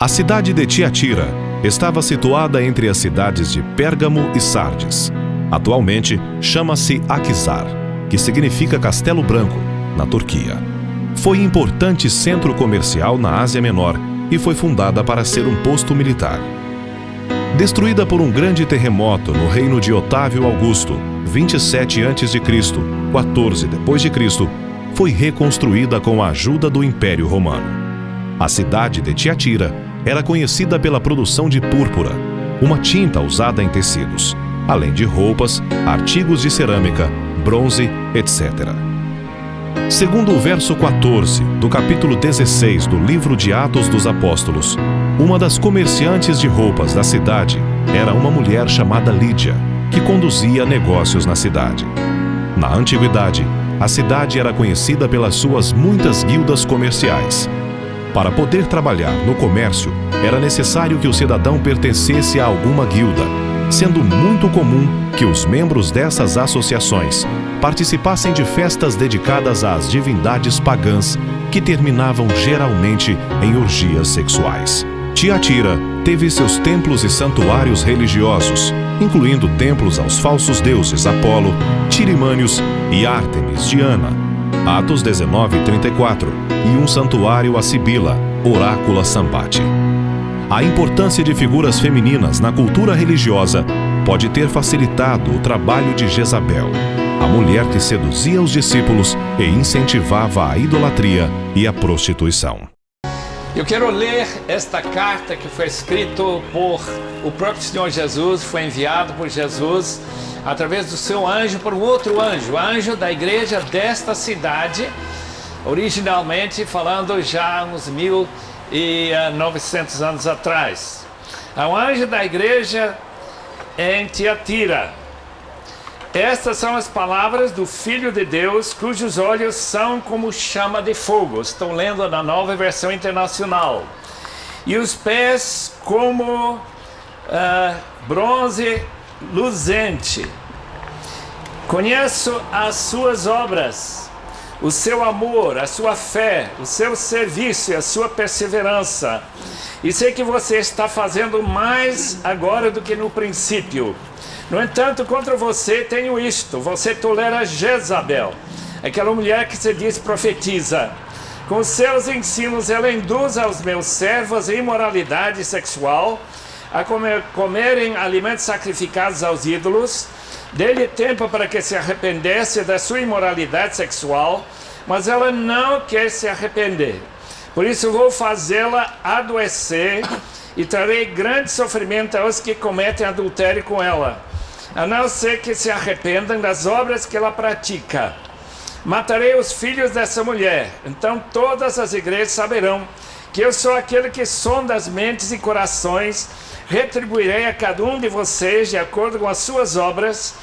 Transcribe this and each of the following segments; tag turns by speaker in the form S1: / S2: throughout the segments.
S1: A cidade de Tiatira estava situada entre as cidades de Pérgamo e Sardes. Atualmente, chama-se Akhisar, que significa Castelo Branco, na Turquia. Foi importante centro comercial na Ásia Menor e foi fundada para ser um posto militar. Destruída por um grande terremoto no reino de Otávio Augusto, 27 a.C., 14 d.C., foi reconstruída com a ajuda do Império Romano. A cidade de Tiatira era conhecida pela produção de púrpura, uma tinta usada em tecidos, além de roupas, artigos de cerâmica, bronze, etc. Segundo o verso 14 do capítulo 16 do livro de Atos dos Apóstolos, uma das comerciantes de roupas da cidade era uma mulher chamada Lídia, que conduzia negócios na cidade. Na antiguidade, a cidade era conhecida pelas suas muitas guildas comerciais. Para poder trabalhar no comércio, era necessário que o cidadão pertencesse a alguma guilda, sendo muito comum que os membros dessas associações participassem de festas dedicadas às divindades pagãs, que terminavam geralmente em orgias sexuais. Tiatira teve seus templos e santuários religiosos, incluindo templos aos falsos deuses Apolo, Tirimânios e Ártemis Diana, Atos 19:34, e um santuário a Sibila, Orácula Sambate. A importância de figuras femininas na cultura religiosa pode ter facilitado o trabalho de Jezabel, a mulher que seduzia os discípulos e incentivava a idolatria e a prostituição.
S2: Eu quero ler esta carta que foi escrita por o próprio Senhor Jesus, foi enviado por Jesus através do seu anjo por um outro anjo, o anjo da igreja desta cidade, originalmente falando já uns 1900 anos atrás. É um anjo da igreja em Tiatira. Estas são as palavras do Filho de Deus, cujos olhos são como chama de fogo. Estou lendo na Nova Versão Internacional. E os pés como bronze luzente. Conheço as suas obras, o seu amor, a sua fé, o seu serviço e a sua perseverança. E sei que você está fazendo mais agora do que no princípio. No entanto, contra você tenho isto: você tolera Jezabel, aquela mulher que se diz profetiza. Com seus ensinos ela induz aos meus servos a imoralidade sexual, a comerem alimentos sacrificados aos ídolos. Dê-lhe tempo para que se arrependesse da sua imoralidade sexual, mas ela não quer se arrepender. Por isso vou fazê-la adoecer e trarei grande sofrimento aos que cometem adultério com ela, a não ser que se arrependam das obras que ela pratica. Matarei os filhos dessa mulher, então todas as igrejas saberão que eu sou aquele que sonda as mentes e corações. Retribuirei a cada um de vocês de acordo com as suas obras.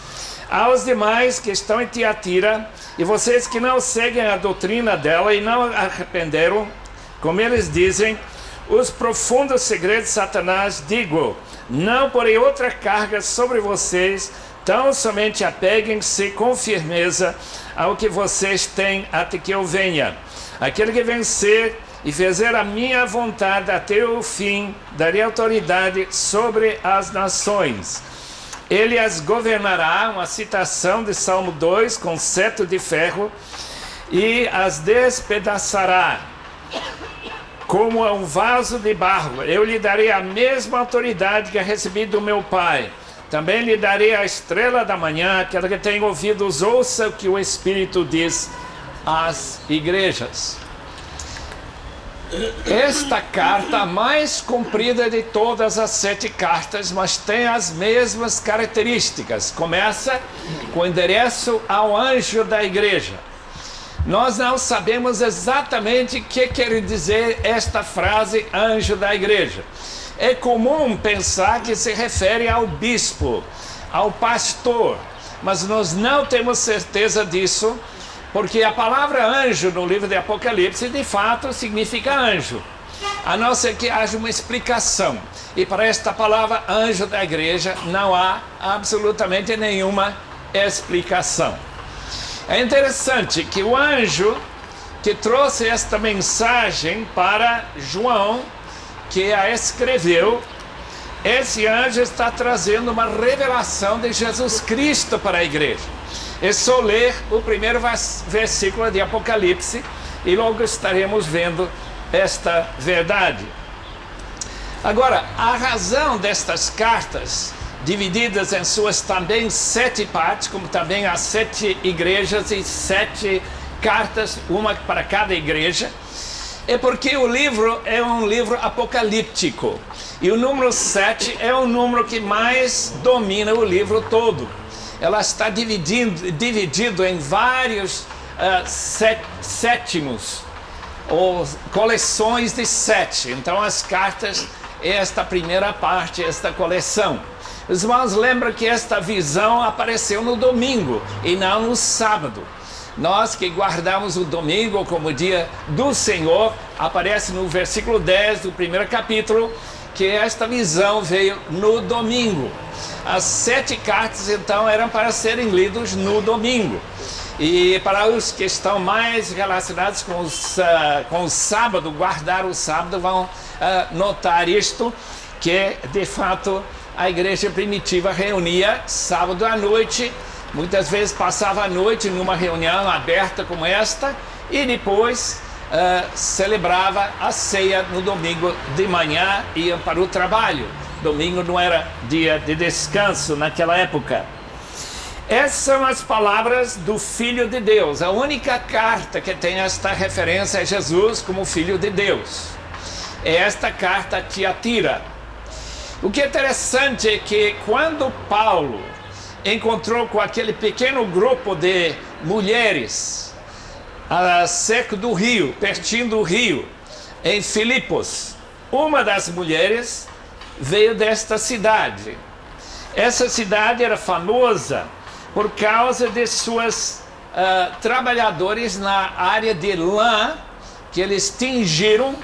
S2: Aos demais que estão em Tiatira, e vocês que não seguem a doutrina dela e não arrependeram, como eles dizem, os profundos segredos de Satanás, digo: não porei outra carga sobre vocês, tão somente apeguem-se com firmeza ao que vocês têm até que eu venha. Aquele que vencer e fizer a minha vontade até o fim, darei autoridade sobre as nações. Ele as governará, uma citação de Salmo 2, com cetro de ferro, e as despedaçará como um vaso de barro. Eu lhe darei a mesma autoridade que recebi do meu Pai. Também lhe darei a estrela da manhã. Aquela que tem ouvidos, ouça o que o Espírito diz às igrejas. Esta carta, a mais comprida de todas as 7 cartas, mas tem as mesmas características. Começa com o endereço ao anjo da igreja. Nós não sabemos exatamente o que quer dizer esta frase, anjo da igreja. É comum pensar que se refere ao bispo, ao pastor, mas nós não temos certeza disso, porque a palavra anjo no livro de Apocalipse de fato significa anjo, a não ser que haja uma explicação. E para esta palavra anjo da igreja não há absolutamente nenhuma explicação. É interessante que o anjo que trouxe esta mensagem para João, que a escreveu, esse anjo está trazendo uma revelação de Jesus Cristo para a igreja. É só ler o primeiro versículo de Apocalipse e logo estaremos vendo esta verdade. Agora, a razão destas cartas, divididas em suas também 7 partes, como também há 7 igrejas e 7 cartas, uma para cada igreja, é porque o livro é um livro apocalíptico. E o número 7 é o número que mais domina o livro todo. Ela está dividido em vários sétimos, ou coleções de 7. Então as cartas é esta primeira parte, esta coleção. Os irmãos lembram que esta visão apareceu no domingo e não no sábado. Nós que guardamos o domingo como dia do Senhor, aparece no versículo 10 do primeiro capítulo, que esta visão veio no domingo. As 7 cartas, então, eram para serem lidos no domingo. E para os que estão mais relacionados com o sábado, guardar o sábado, vão notar isto, que, de fato, a igreja primitiva reunia sábado à noite, muitas vezes passava a noite numa reunião aberta como esta, e depois celebrava a ceia no domingo de manhã e iam para o trabalho. Domingo não era dia de descanso naquela época. Essas são as palavras do Filho de Deus. A única carta que tem esta referência a Jesus como Filho de Deus é esta carta a Tiatira. O que é interessante é que quando Paulo encontrou com aquele pequeno grupo de mulheres cerca do rio, pertinho do rio, em Filipos, uma das mulheres veio desta cidade. Essa cidade era famosa por causa de suas trabalhadores na área de lã, que eles tingiram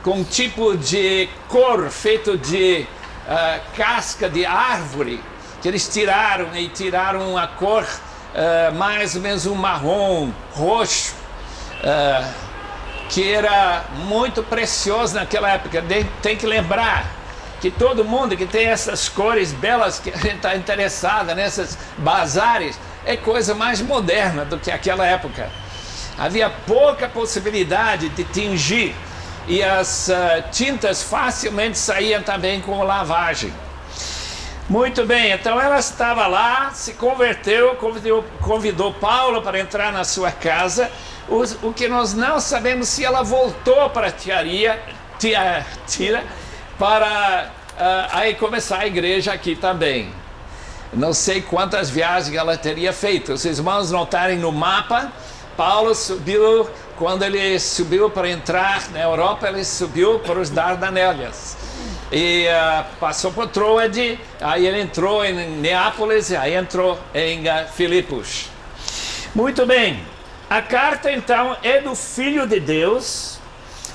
S2: com um tipo de cor feito de casca de árvore, que eles tiraram a cor mais ou menos um marrom, roxo, que era muito precioso naquela época. Tem que lembrar que todo mundo que tem essas cores belas, que a gente está interessada nessas bazares, é coisa mais moderna do que aquela época. Havia pouca possibilidade de tingir e as tintas facilmente saíam também com lavagem. Muito bem, então ela estava lá, se converteu, convidou Paulo para entrar na sua casa. O que nós não sabemos se ela voltou para Tiatira para aí começar a igreja aqui também. Não sei quantas viagens ela teria feito. Os irmãos notarem no mapa, Paulo subiu, quando ele subiu para entrar na Europa, ele subiu para os Dardanelos. E passou por Troade, aí ele entrou em Neápolis, aí entrou em Filipos. Muito bem, a carta então é do Filho de Deus,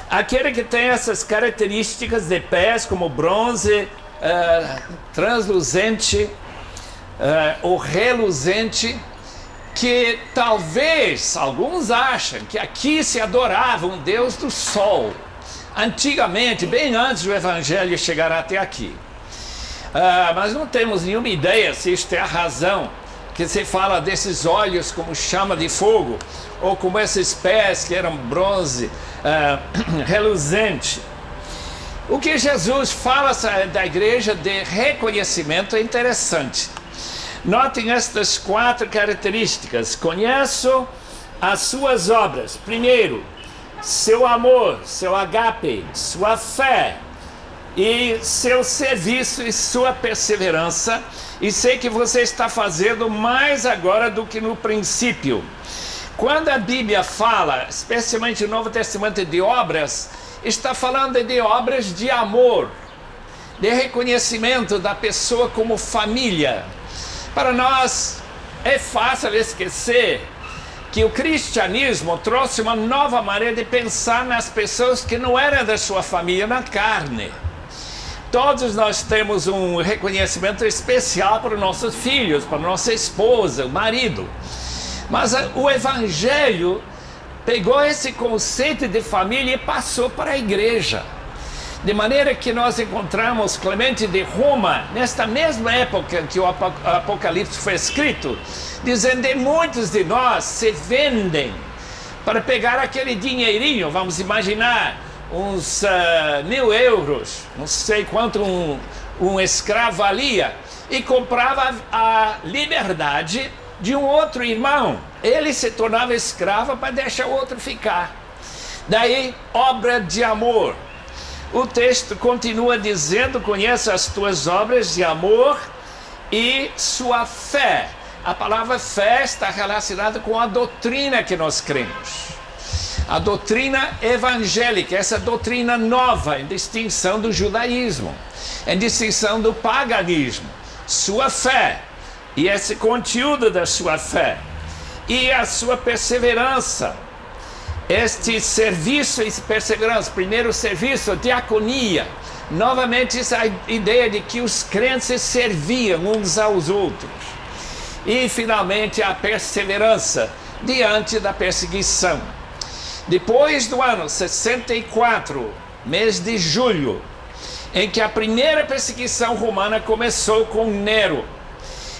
S2: aquele que tem essas características de pés como bronze, transluzente ou reluzente, que talvez alguns acham que aqui se adorava um Deus do sol. Antigamente, bem antes do Evangelho chegar até aqui. Mas não temos nenhuma ideia se isto é a razão que se fala desses olhos como chama de fogo, ou como esses pés que eram bronze reluzente. O que Jesus fala da igreja de reconhecimento é interessante. Notem estas 4 características. Conheço as suas obras. Primeiro, seu amor, seu agape, sua fé e seu serviço e sua perseverança, e sei que você está fazendo mais agora do que no princípio. Quando a Bíblia fala, especialmente no Novo Testamento, de obras, está falando de obras de amor, de reconhecimento da pessoa como família. Para nós é fácil esquecer que o cristianismo trouxe uma nova maneira de pensar nas pessoas que não eram da sua família na carne. Todos nós temos um reconhecimento especial para os nossos filhos, para nossa esposa, o marido. Mas o Evangelho pegou esse conceito de família e passou para a igreja. De maneira que nós encontramos Clemente de Roma, nesta mesma época que o Apocalipse foi escrito, dizendo que muitos de nós se vendem para pegar aquele dinheirinho, vamos imaginar, uns 1.000 euros, não sei quanto um escravo valia, e comprava a liberdade de um outro irmão. Ele se tornava escravo para deixar o outro ficar. Daí, obra de amor. O texto continua dizendo: conheça as tuas obras de amor e sua fé. A palavra fé está relacionada com a doutrina que nós cremos. A doutrina evangélica, essa doutrina nova, em distinção do judaísmo, em distinção do paganismo. Sua fé, e esse conteúdo da sua fé, e a sua perseverança. Este serviço e perseverança, primeiro serviço, diaconia, novamente essa ideia de que os crentes serviam uns aos outros. E finalmente a perseverança diante da perseguição. Depois do ano 64, mês de julho, em que a primeira perseguição romana começou com Nero,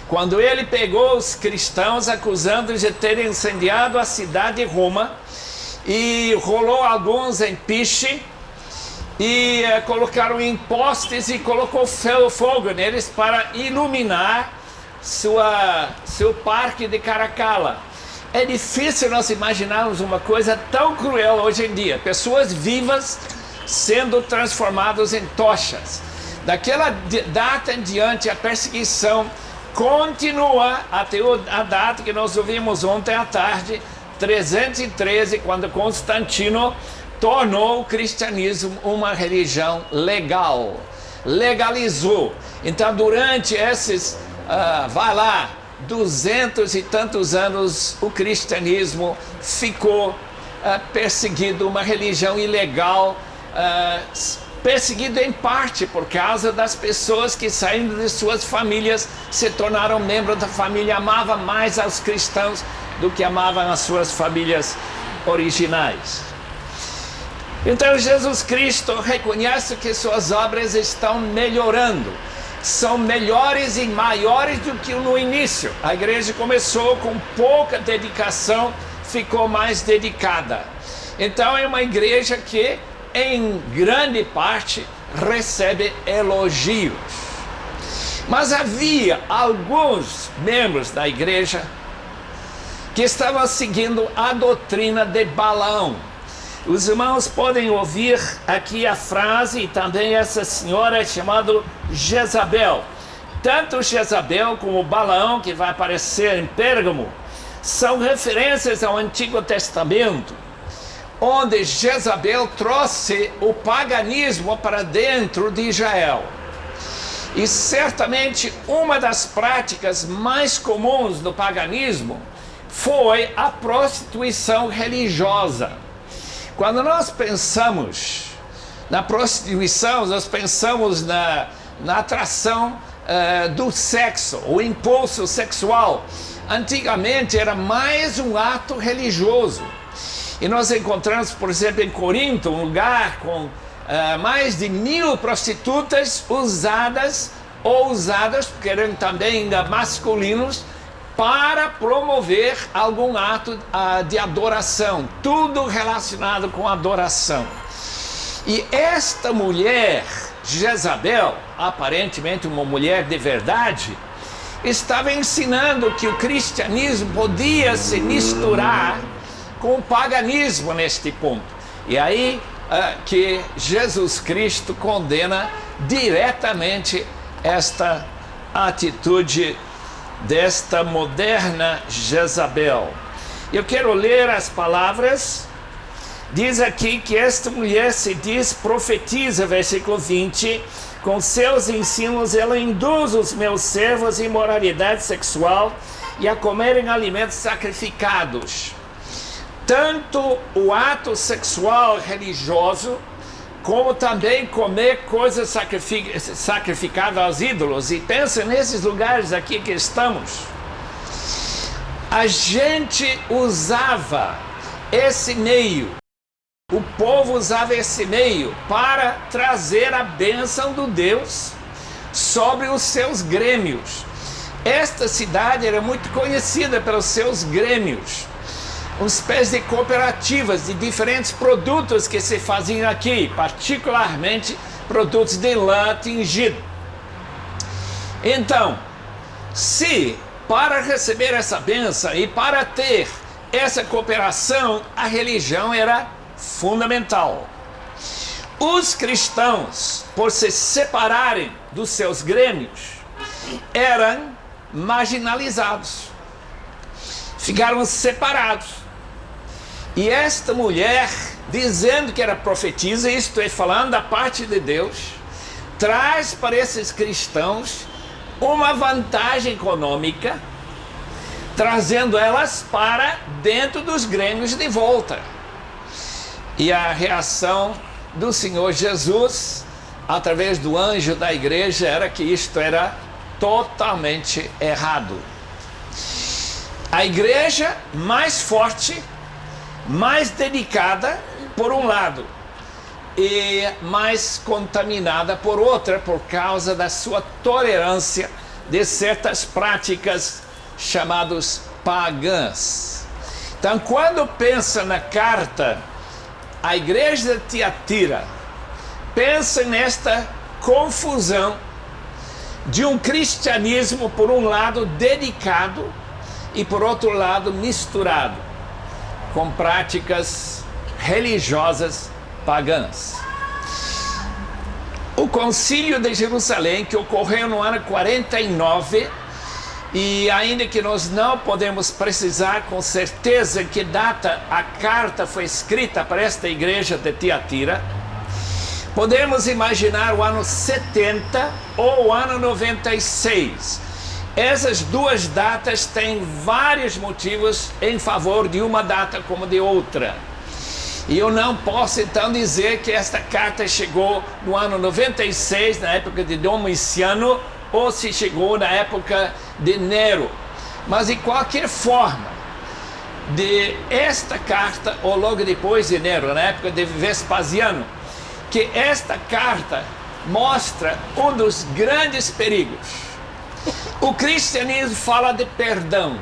S2: quando ele pegou os cristãos acusando-os de terem incendiado a cidade de Roma, e rolou alguns em piche, e colocaram em postes e colocou fogo neles para iluminar seu parque de Caracalla. É difícil nós imaginarmos uma coisa tão cruel hoje em dia. Pessoas vivas sendo transformadas em tochas. Daquela data em diante, a perseguição continua até a data que nós ouvimos ontem à tarde, 313, quando Constantino tornou o cristianismo uma religião legal. Legalizou. Então, durante esses, 200 e tantos anos, o cristianismo ficou perseguido, uma religião ilegal, perseguido em parte por causa das pessoas que, saindo de suas famílias, se tornaram membros da família, amavam mais aos cristãos do que amavam as suas famílias originais. Então Jesus Cristo reconhece que suas obras estão melhorando, são melhores e maiores do que no início. A igreja começou com pouca dedicação, ficou mais dedicada. Então é uma igreja que, em grande parte, recebe elogios. Mas havia alguns membros da igreja que estavam seguindo a doutrina de Balaão. Os irmãos podem ouvir aqui a frase, e também essa senhora chamada Jezabel. Tanto Jezabel como Balaão, que vai aparecer em Pérgamo, são referências ao Antigo Testamento, onde Jezabel trouxe o paganismo para dentro de Israel. E certamente uma das práticas mais comuns do paganismo foi a prostituição religiosa. Quando nós pensamos na prostituição, nós pensamos na atração do sexo, o impulso sexual. Antigamente era mais um ato religioso. E nós encontramos, por exemplo, em Corinto, um lugar com mais de 1.000 prostitutas usadas, porque eram também masculinos, para promover algum ato de adoração, tudo relacionado com adoração. E esta mulher, Jezabel, aparentemente uma mulher de verdade, estava ensinando que o cristianismo podia se misturar com o paganismo neste ponto. E aí que Jesus Cristo condena diretamente esta atitude desta moderna Jezabel. Eu quero ler as palavras. Diz aqui que esta mulher se diz profetiza, versículo 20, com seus ensinos ela induz os meus servos à imoralidade sexual e a comerem alimentos sacrificados. Tanto o ato sexual religioso, como também comer coisas sacrificadas aos ídolos. E pensa nesses lugares aqui que estamos. A gente usava esse meio o povo usava esse meio para trazer a bênção do Deus sobre os seus grêmios. Esta cidade era muito conhecida pelos seus grêmios, uma espécie de cooperativas de diferentes produtos que se faziam aqui, particularmente produtos de lã tingido. Então, se para receber essa bênção e para ter essa cooperação, a religião era fundamental. Os cristãos, por se separarem dos seus grêmios, eram marginalizados, ficaram separados. E esta mulher, dizendo que era profetisa, isto é, falando da parte de Deus, traz para esses cristãos uma vantagem econômica, trazendo elas para dentro dos grêmios de volta. E a reação do Senhor Jesus, através do anjo da igreja, era que isto era totalmente errado. A igreja mais forte, mais dedicada por um lado e mais contaminada por outra, por causa da sua tolerância de certas práticas chamadas pagãs. Então, quando pensa na carta à igreja de Tiatira, pensa nesta confusão de um cristianismo, por um lado, dedicado e, por outro lado, misturado com práticas religiosas pagãs. O Concílio de Jerusalém, que ocorreu no ano 49, e ainda que nós não podemos precisar com certeza que data a carta foi escrita para esta igreja de Tiatira, podemos imaginar o ano 70 ou o ano 96. Essas duas datas têm vários motivos em favor de uma data como de outra. E eu não posso então dizer que esta carta chegou no ano 96, na época de Domiciano, ou se chegou na época de Nero. Mas de qualquer forma, de esta carta, ou logo depois de Nero, na época de Vespasiano, que esta carta mostra um dos grandes perigos. O cristianismo fala de perdão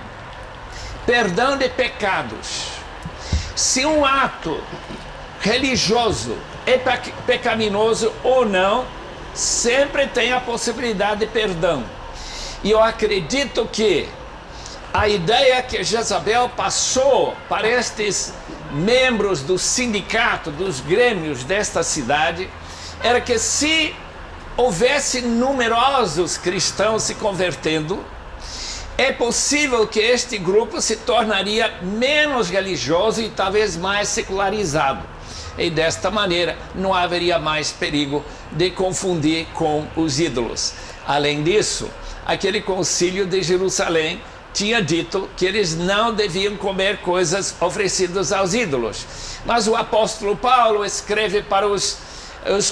S2: de pecados. Se um ato religioso é pecaminoso ou não, sempre tem a possibilidade de perdão. E eu acredito que a ideia que Jezabel passou para estes membros do sindicato, dos grêmios desta cidade, era que se houvesse numerosos cristãos se convertendo, é possível que este grupo se tornaria menos religioso e talvez mais secularizado. E desta maneira não haveria mais perigo de confundir com os ídolos. Além disso, aquele concílio de Jerusalém tinha dito que eles não deviam comer coisas oferecidas aos ídolos. Mas o apóstolo Paulo escreve para os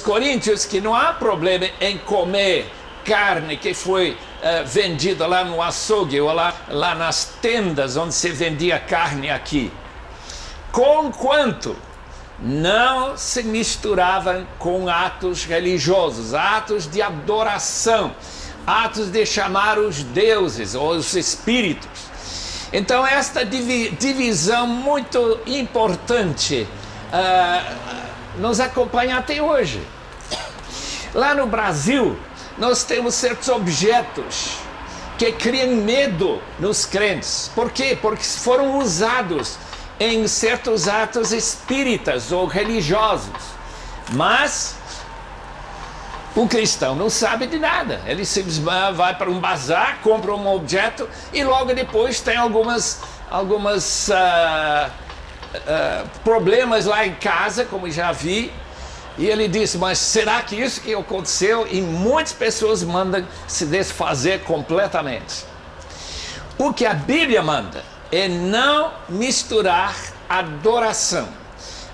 S2: coríntios que não há problema em comer carne que foi vendida lá no açougue ou lá nas tendas onde se vendia carne aqui, conquanto não se misturavam com atos religiosos, atos de adoração, atos de chamar os deuses ou os espíritos. Então esta divisão muito importante nos acompanha até hoje. Lá no Brasil, nós temos certos objetos que criam medo nos crentes. Por quê? Porque foram usados em certos atos espíritas ou religiosos. Mas o cristão não sabe de nada. Ele simplesmente vai para um bazar, compra um objeto e logo depois tem algumas problemas lá em casa, como já vi. E ele disse, mas será que isso que aconteceu? E muitas pessoas mandam se desfazer completamente. O que a Bíblia manda é não misturar adoração.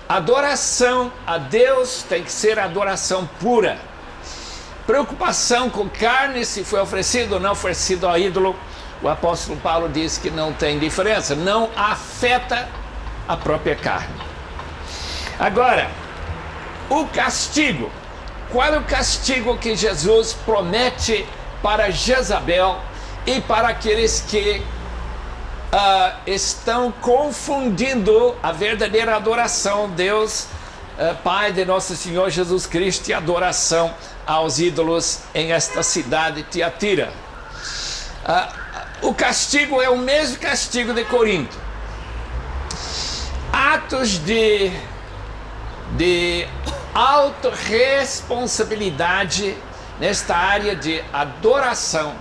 S2: Adoração a Deus tem que ser adoração pura. Preocupação com carne, se foi oferecido ou não oferecido ao ídolo, o apóstolo Paulo diz que não tem diferença, não afeta a própria carne. Agora, o castigo. Qual é o castigo que Jesus promete para Jezabel e para aqueles que estão confundindo a verdadeira adoração, Deus Pai de nosso Senhor Jesus Cristo, e adoração aos ídolos em esta cidade de Tiatira? O castigo é o mesmo castigo de Corinto. Atos de autorresponsabilidade nesta área de adoração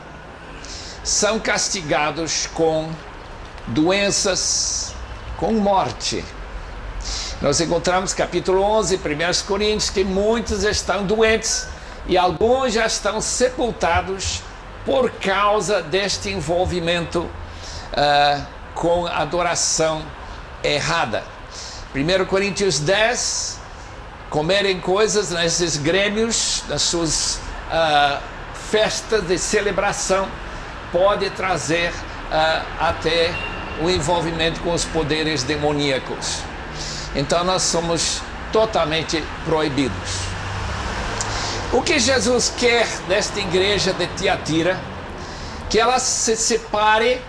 S2: são castigados com doenças, com morte. Nós encontramos capítulo 11, 1 Coríntios, que muitos estão doentes e alguns já estão sepultados por causa deste envolvimento com adoração errada. 1 Coríntios 10, comerem coisas nesses grêmios, nas suas festas de celebração, pode trazer até o envolvimento com os poderes demoníacos. Então nós somos totalmente proibidos. O que Jesus quer desta igreja de Tiatira? Que ela se separe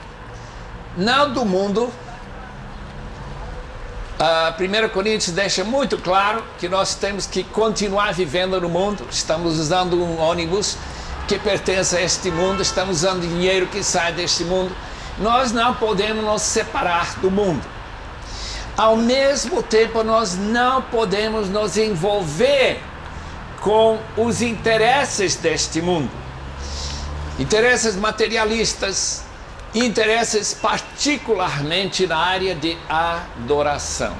S2: não do mundo. 1 Coríntios deixa muito claro que nós temos que continuar vivendo no mundo. Estamos usando um ônibus que pertence a este mundo, estamos usando dinheiro que sai deste mundo. Nós não podemos nos separar do mundo. Ao mesmo tempo, nós não podemos nos envolver com os interesses deste mundo. Interesses materialistas, interesses particularmente na área de adoração.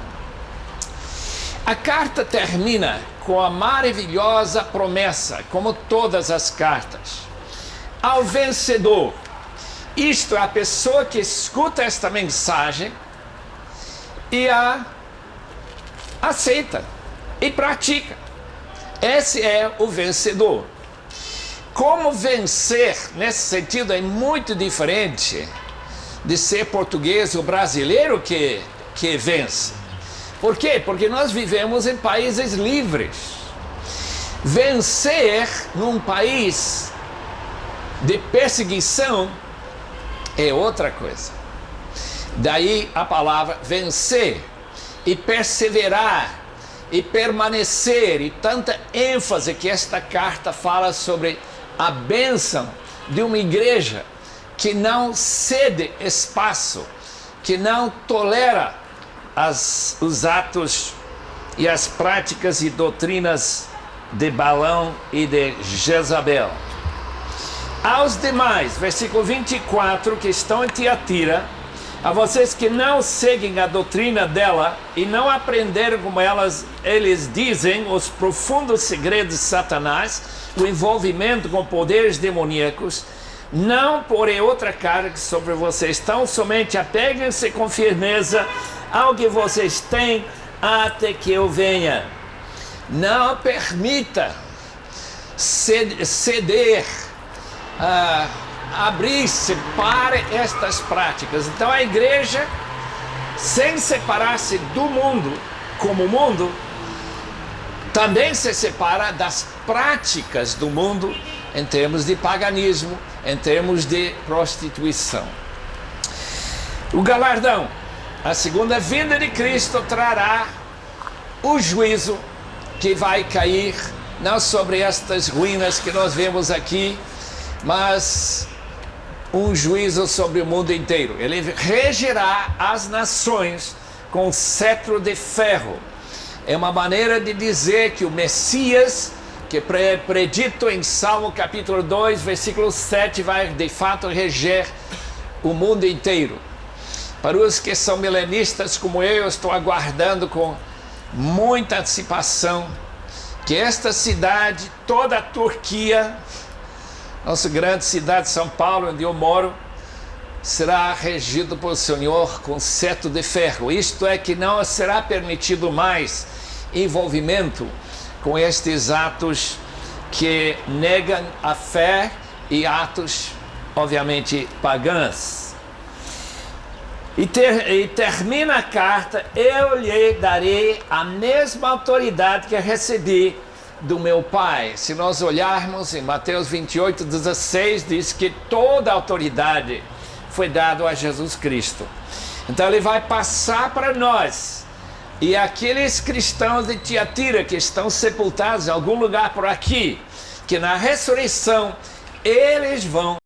S2: A carta termina com a maravilhosa promessa, como todas as cartas, ao vencedor. Isto é, a pessoa que escuta esta mensagem e a aceita e pratica. Esse é o vencedor. Como vencer, nesse sentido, é muito diferente de ser português ou brasileiro que vence. Por quê? Porque nós vivemos em países livres. Vencer num país de perseguição é outra coisa. Daí a palavra vencer e perseverar e permanecer, e tanta ênfase que esta carta fala sobre a bênção de uma igreja que não cede espaço, que não tolera os atos e as práticas e doutrinas de Balaão e de Jezabel. Aos demais, versículo 24, que estão em Tiatira, a vocês que não seguem a doutrina dela e não aprenderam como eles dizem os profundos segredos de Satanás, o envolvimento com poderes demoníacos, não porei outra carga sobre vocês, tão somente apeguem-se com firmeza ao que vocês têm até que eu venha. Não permita ceder, abrir-se para estas práticas. Então a igreja, sem separar-se do mundo, como o mundo, também se separa das práticas do mundo em termos de paganismo, em termos de prostituição. O galardão, a segunda vinda de Cristo trará o juízo que vai cair não sobre estas ruínas que nós vemos aqui, mas um juízo sobre o mundo inteiro. Ele regerá as nações com cetro de ferro. É uma maneira de dizer que o Messias, que é predito em Salmo capítulo 2, versículo 7, vai de fato reger o mundo inteiro. Para os que são milenistas como eu estou aguardando com muita antecipação que esta cidade, toda a Turquia, nossa grande cidade de São Paulo, onde eu moro, será regido pelo Senhor com cetro de ferro. Isto é, que não será permitido mais envolvimento com estes atos que negam a fé e atos, obviamente, pagãs. E termina a carta: eu lhe darei a mesma autoridade que recebi do meu Pai. Se nós olharmos em Mateus 28:16, diz que toda a autoridade foi dada a Jesus Cristo. Então ele vai passar para nós. E aqueles cristãos de Tiatira que estão sepultados em algum lugar por aqui, que na ressurreição eles vão